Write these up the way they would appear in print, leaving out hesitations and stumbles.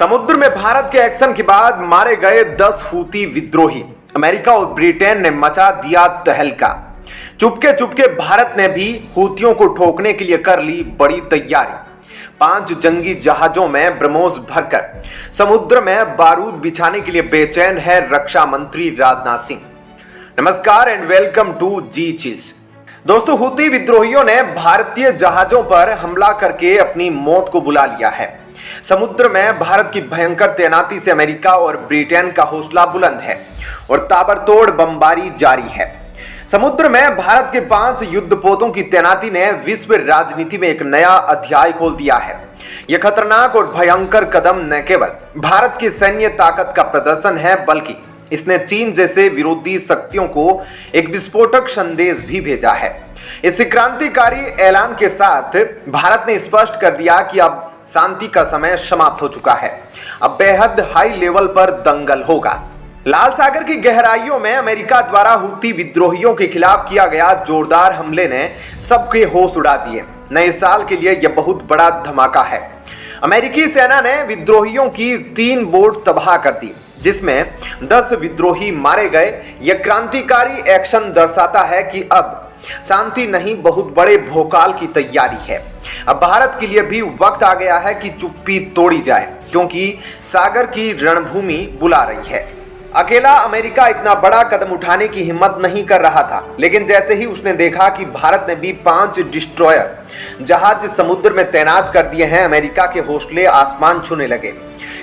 समुद्र में भारत के एक्शन के बाद मारे गए 10 हूती विद्रोही। अमेरिका और ब्रिटेन ने मचा दिया तहलका। चुपके चुपके भारत ने भी हूतियों को ठोकने के लिए कर ली बड़ी तैयारी। 5 जंगी जहाजों में ब्रह्मोस भरकर समुद्र में बारूद बिछाने के लिए बेचैन है रक्षा मंत्री राजनाथ सिंह। नमस्कार and welcome to G chills. दोस्तों, हूती विद्रोहियों ने भारतीय जहाजों पर हमला करके अपनी मौत को बुला लिया है। समुद्र में भारत की भयंकर तैनाती से अमेरिका और ब्रिटेन का हौसला बुलंद है और ताबड़तोड़ बमबारी जारी है। समुद्र में भारत के 5 युद्धपोतों की तैनाती ने विश्व राजनीति में एक नया अध्याय खोल दिया है। यह खतरनाक और भयंकर कदम न केवल भारत की सैन्य ताकत का प्रदर्शन है, बल्कि इसने चीन जैसे विरोधी शक्तियों को एक विस्फोटक संदेश भी भेजा है। इस क्रांतिकारी ऐलान के साथ भारत ने स्पष्ट कर दिया कि अब शांति का समय समाप्त हो चुका है। अब बेहद हाई लेवल पर दंगल होगा। लाल सागर की गहराइयों में अमेरिका द्वारा हूती विद्रोहियों के खिलाफ किया गया जोरदार हमले ने सबके होश उड़ा दिए। नए साल के लिए यह बहुत बड़ा धमाका है। अमेरिकी सेना ने विद्रोहियों की 3 बोट तबाह कर दी, जिसमें 10 विद्रोही मारे गए। यह क्रांतिकारी एक्शन दर्शाता है कि अब शांति नहीं, बहुत बड़े भोकाल की तैयारी है। अब भारत के लिए भी वक्त आ गया है कि चुप्पी तोड़ी जाए, क्योंकि सागर की रणभूमि बुला रही है। अकेला अमेरिका इतना बड़ा कदम उठाने की हिम्मत नहीं कर रहा था, लेकिन जैसे ही उसने देखा कि भारत ने भी 5 डिस्ट्रॉयर जहाज समुद्र में तैनात कर दिए हैं, अमेरिका के हौसले आसमान छूने लगे।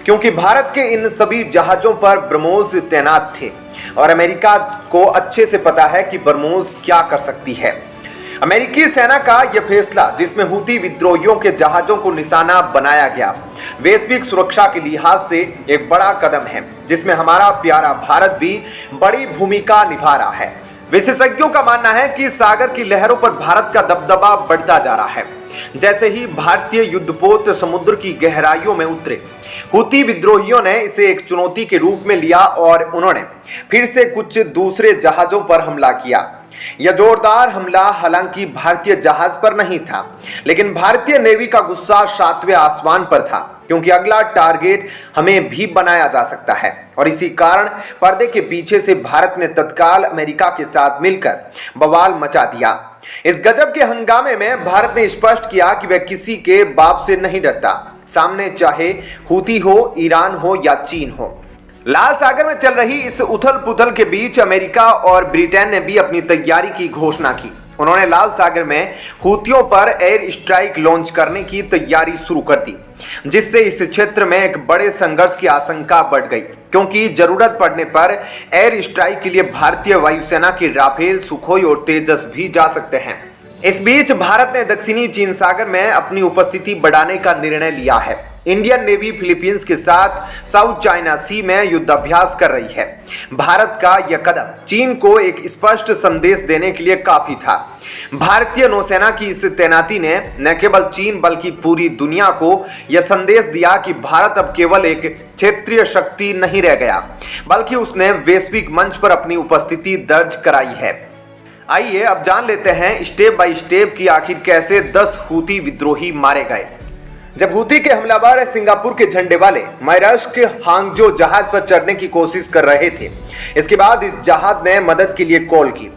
क्योंकि भारत के इन सभी जहाजों पर ब्रह्मोस तैनात थे और अमेरिका को अच्छे से पता है कि ब्रह्मोस क्या कर सकती है। अमेरिकी सेना का यह फैसला, जिसमें हूती विद्रोहियों के जहाजों को निशाना बनाया गया, वैश्विक सुरक्षा के लिहाज से एक बड़ा कदम है, जिसमें हमारा प्यारा भारत भी बड़ी भूमिका निभा रहा है। विशेषज्ञों का मानना है कि सागर की लहरों पर भारत का दबदबा बढ़ता जा रहा है। जैसे ही भारतीय युद्धपोत समुद्र की गहराइयों में उतरे, हूती विद्रोहियों ने इसे एक चुनौती के रूप में लिया और उन्होंने फिर से कुछ दूसरे जहाजों पर हमला किया। यह जोरदार हमला हालांकि भारतीय जहाज पर नहीं था, लेकिन भारतीय नेवी का गुस्सा 7वें आसमान पर था, क्योंकि अगला टारगेट हमें भी बनाया जा सकता है। और इसी कारण पर्दे के पीछे से भारत ने तत्काल अमेरिका के साथ मिलकर बवाल मचा दिया। इस गजब के हंगामे में भारत ने स्पष्ट किया कि वह किसी के बाप से नहीं डरता, सामने चाहे हूती हो, ईरान हो या चीन हो। लाल सागर में चल रही इस उथल पुथल के बीच अमेरिका और ब्रिटेन ने भी अपनी तैयारी की घोषणा की। उन्होंने लाल सागर में हूतियों पर एयर स्ट्राइक लॉन्च करने की तैयारी शुरू कर दी, जिससे इस क्षेत्र में एक बड़े संघर्ष की आशंका बढ़ गई, क्योंकि जरूरत पड़ने पर एयर स्ट्राइक के लिए भारतीय वायुसेना के राफेल, सुखोई और तेजस भी जा सकते हैं। इस बीच भारत ने दक्षिणी चीन सागर में अपनी उपस्थिति बढ़ाने का निर्णय लिया है। इंडियन नेवी फिलीपींस के साथ साउथ चाइना सी में युद्धाभ्यास कर रही है। भारत का यह कदम चीन को एक स्पष्ट संदेश देने के लिए काफी था। भारतीय नौसेना की इस तैनाती ने न केवल चीन बल्कि पूरी दुनिया को यह संदेश दिया कि भारत अब केवल एक क्षेत्रीय शक्ति नहीं रह गया, बल्कि उसने वैश्विक मंच पर अपनी उपस्थिति दर्ज कराई है। आइए अब जान लेते हैं स्टेप बाय स्टेप कि आखिर कैसे 10 हूती विद्रोही मारे गए। जब हूती के हमलावर सिंगापुर के झंडे वाले मायरस्क हांगजो जहाज पर चढ़ने की कोशिश कर रहे थे, इसके बाद इस जहाज ने मदद के लिए कॉल की।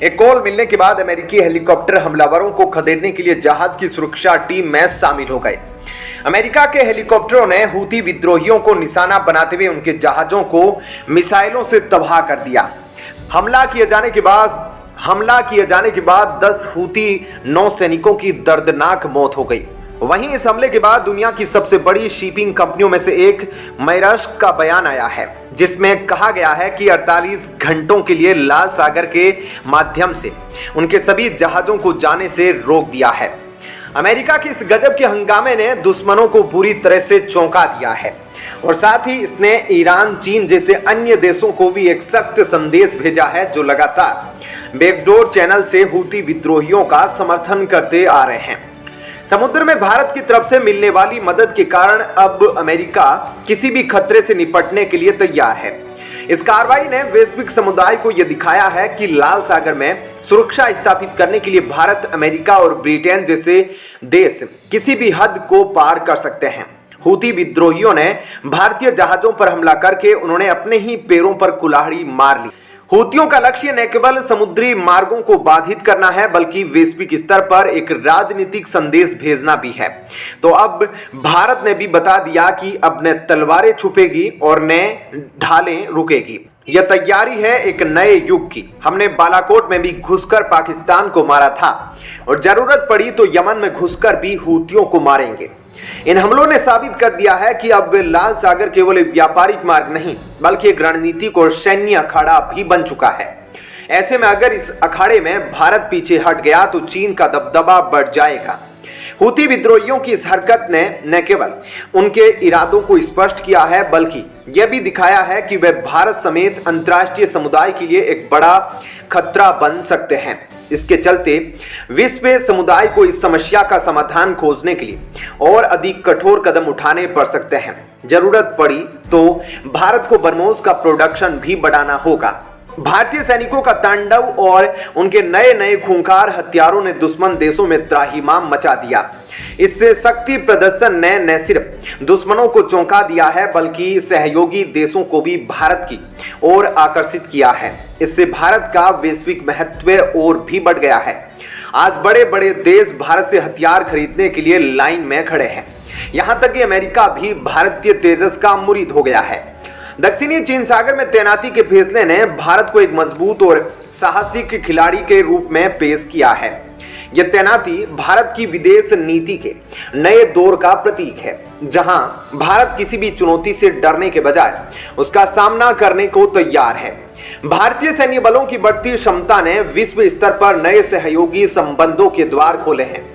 एक कॉल मिलने के बाद अमेरिकी हेलीकॉप्टर हमलावरों को खदेड़ने के लिए जहाज की सुरक्षा टीम में शामिल हो गए। अमेरिका के हेलीकॉप्टरों ने हूती विद्रोहियों को निशाना बनाते हुए उनके जहाजों को मिसाइलों से तबाह कर दिया। हमला किए जाने के बाद 10 हूती नौसैनिकों की दर्दनाक मौत हो गई। वहीं इस हमले के बाद दुनिया की सबसे बड़ी शिपिंग कंपनियों में से एक मायरस्क का बयान आया है, जिसमें कहा गया है कि 48 घंटों के लिए लाल सागर के माध्यम से उनके सभी जहाजों को जाने से रोक दिया है। अमेरिका की इस गजब के हंगामे ने दुश्मनों को पूरी तरह से चौंका दिया है और साथ ही इसने ईरान, चीन जैसे अन्य देशों को भी एक सख्त संदेश भेजा है, जो लगातार बैकडोर चैनल से हूती विद्रोहियों का समर्थन करते आ रहे हैं। समुद्र में भारत की तरफ से मिलने वाली मदद के कारण अब अमेरिका किसी भी खतरे से निपटने के लिए तैयार है। इस कार्रवाई ने वैश्विक समुदाय को यह दिखाया है कि लाल सागर में सुरक्षा स्थापित करने के लिए भारत, अमेरिका और ब्रिटेन जैसे देश किसी भी हद को पार कर सकते हैं। हूती विद्रोहियों ने भारतीय जहाजों पर हमला करके उन्होंने अपने ही पैरों पर कुल्हाड़ी मार ली। हूतियों का लक्ष्य न केवल समुद्री मार्गों को बाधित करना है बल्कि वैश्विक स्तर पर एक राजनीतिक संदेश भेजना भी है। तो अब भारत ने भी बता दिया कि अब न तलवारें छुपेगी और न ढालें रुकेगी। यह तैयारी है एक नए युग की। हमने बालाकोट में भी घुसकर पाकिस्तान को मारा था और जरूरत पड़ी तो यमन में घुसकर भी हूतियों को मारेंगे। इन हमलों ने साबित कर दिया है कि अब लाल सागर केवल एक व्यापारिक मार्ग नहीं बल्कि एक रणनीतिक और सैन्य अखाड़ा भी बन चुका है। ऐसे में अगर इस अखाड़े में भारत पीछे हट गया तो चीन का दबदबा बढ़ जाएगा। हूती विद्रोहियों की इस हरकत ने न केवल उनके इरादों को स्पष्ट किया है बल्कि यह भी दिखाया है कि वे भारत समेत अंतर्राष्ट्रीय समुदाय के लिए एक बड़ा खतरा बन सकते हैं। इसके चलते विश्व समुदाय को इस समस्या का समाधान खोजने के लिए और अधिक कठोर कदम उठाने पड़ सकते हैं। जरूरत पड़ी तो भारत को ब्रह्मोस का प्रोडक्शन भी बढ़ाना होगा। भारतीय सैनिकों का तांडव और उनके नए नए खूंखार हथियारों ने दुश्मन देशों में त्राहिमाम मचा दिया। इससे शक्ति प्रदर्शन ने न सिर्फ दुश्मनों को चौंका दिया है बल्कि सहयोगी देशों को भी भारत की ओर आकर्षित किया है। इससे भारत का वैश्विक महत्व और भी बढ़ गया है। आज बड़े बड़े देश भारत से हथियार खरीदने के लिए लाइन में खड़े हैं। यहां तक कि अमेरिका भी भारतीय तेजस का मुरीद हो गया है। दक्षिणी चीन सागर में तैनाती के फैसले ने भारत को एक मजबूत और साहसिक खिलाड़ी के रूप में पेश किया है। यह तैनाती भारत की विदेश नीति के नए दौर का प्रतीक है, जहां भारत किसी भी चुनौती से डरने के बजाय उसका सामना करने को तैयार है। भारतीय सैन्य बलों की बढ़ती क्षमता ने विश्व स्तर पर नए सहयोगी संबंधों के द्वार खोले हैं।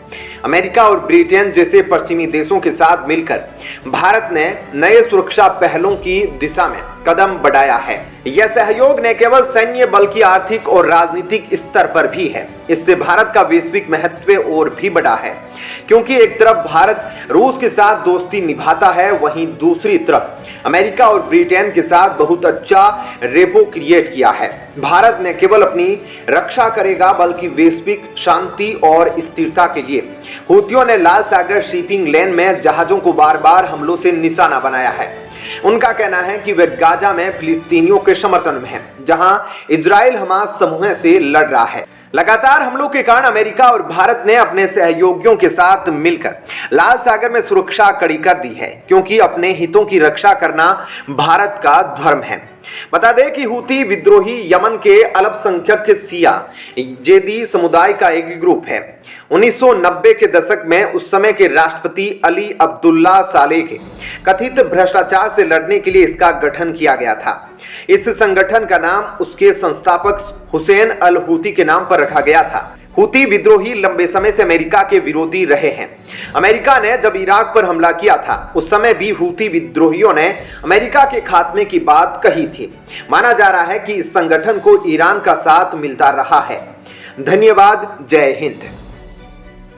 अमेरिका और ब्रिटेन जैसे पश्चिमी देशों के साथ मिलकर भारत ने नए सुरक्षा पहलों की दिशा में कदम बढ़ाया है। यह सहयोग न केवल सैन्य बल्कि आर्थिक और राजनीतिक स्तर पर भी है। इससे भारत का वैश्विक महत्व और भी बढ़ा है, क्योंकि एक तरफ भारत रूस के साथ दोस्ती निभाता है, वहीं दूसरी तरफ अमेरिका और ब्रिटेन के साथ बहुत अच्छा रेपो क्रिएट किया है। भारत न केवल अपनी रक्षा करेगा बल्कि वैश्विक शांति और स्थिरता के लिए हूतियों ने लाल सागर शिपिंग लेन में जहाजों को बार बार हमलों से निशाना बनाया है। उनका कहना है कि वे गाजा में फिलिस्तीनियों के समर्थन में हैं, जहां इजराइल हमास समूह से लड़ रहा है। लगातार हमलों के कारण अमेरिका और भारत ने अपने सहयोगियों के साथ मिलकर लाल सागर में सुरक्षा कड़ी कर दी है, क्योंकि अपने हितों की रक्षा करना भारत का धर्म है। बता दें कि हूती विद्रोही यमन के अल्पसंख्यक शिया जेदी समुदाय का एक ग्रुप है। 1990 के दशक में उस समय के राष्ट्रपति अली अब्दुल्ला सालेह के कथित भ्रष्टाचार से लड़ने के लिए इसका गठन किया गया था। इस संगठन का नाम उसके संस्थापक हुसैन अल हूती के नाम पर रखा गया था। हूती विद्रोही लंबे समय से अमेरिका के विरोधी रहे हैं। अमेरिका ने जब इराक पर हमला किया था उस समय भी हूती विद्रोहियों ने अमेरिका के खात्मे की बात कही थी। माना जा रहा है कि इस संगठन को ईरान का साथ मिलता रहा है। धन्यवाद। जय हिंद।